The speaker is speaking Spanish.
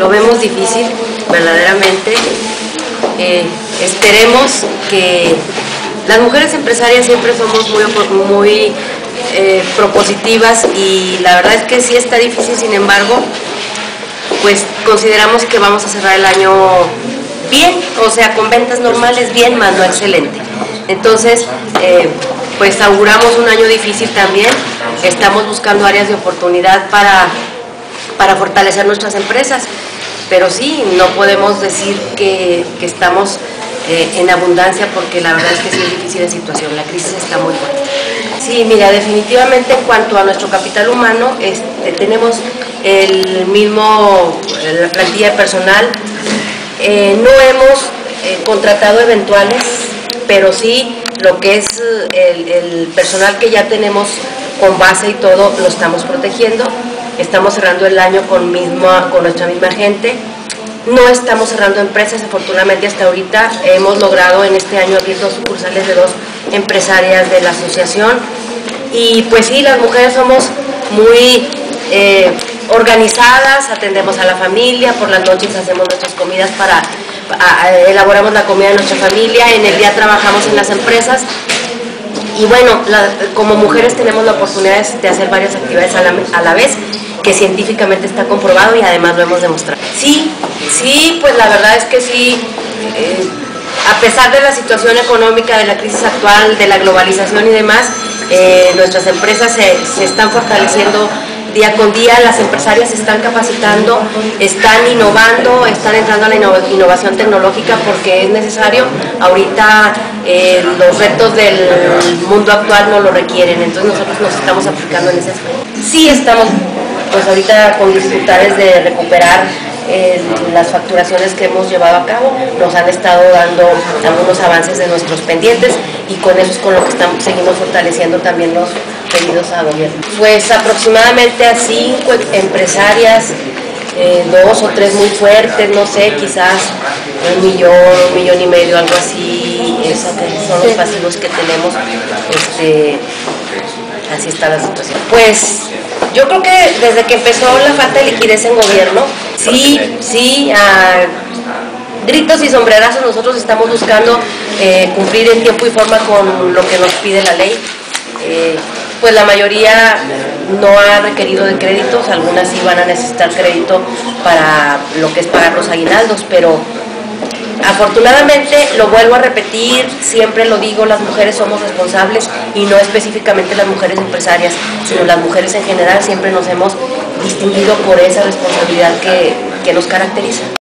Lo vemos difícil, verdaderamente. Esperemos que las mujeres empresarias siempre somos muy propositivas, y la verdad es que sí está difícil. Sin embargo, pues consideramos que vamos a cerrar el año bien, o sea, con ventas normales bien, más no excelente. Entonces, pues auguramos un año difícil también. Estamos buscando áreas de oportunidad para fortalecer nuestras empresas, pero sí, no podemos decir que estamos en abundancia, porque la verdad es que sí es difícil la situación, la crisis está muy fuerte. Sí, mira, definitivamente en cuanto a nuestro capital humano, tenemos la plantilla de personal. No hemos contratado eventuales, pero sí lo que es el personal que ya tenemos con base y todo, lo estamos protegiendo. Estamos cerrando el año con nuestra misma gente. No estamos cerrando empresas, afortunadamente hasta ahorita hemos logrado en este año abrir 2 sucursales de 2 empresarias de la asociación. Y pues sí, las mujeres somos muy organizadas, atendemos a la familia, por las noches hacemos nuestras comidas elaboramos la comida de nuestra familia, en el día trabajamos en las empresas. Y bueno, como mujeres tenemos la oportunidad de hacer varias actividades a la vez, que científicamente está comprobado y además lo hemos demostrado. Sí, pues la verdad es que sí, a pesar de la situación económica, de la crisis actual, de la globalización y demás, nuestras empresas se están fortaleciendo día con día. Las empresarias se están capacitando, están innovando, están entrando a la innovación tecnológica, porque es necesario. Ahorita los retos del mundo actual no lo requieren, entonces nosotros nos estamos aplicando en ese aspecto. Sí, estamos pues ahorita con dificultades de recuperar las facturaciones que hemos llevado a cabo. Nos han estado dando algunos avances de nuestros pendientes, y con eso es con lo que seguimos fortaleciendo también los pedidos a gobierno. Pues aproximadamente a 5 empresarias, 2 o 3 muy fuertes, no sé, quizás 1 millón, 1,5 millones, algo así. Esos son los pasivos que tenemos. Así está la situación. Pues yo creo que desde que empezó la falta de liquidez en gobierno, sí, a gritos y sombrerazos nosotros estamos buscando cumplir en tiempo y forma con lo que nos pide la ley. Pues la mayoría no ha requerido de créditos, algunas sí van a necesitar crédito para lo que es pagar los aguinaldos, pero afortunadamente, lo vuelvo a repetir, siempre lo digo, las mujeres somos responsables, y no específicamente las mujeres empresarias, sino las mujeres en general. Siempre nos hemos distinguido por esa responsabilidad que nos caracteriza.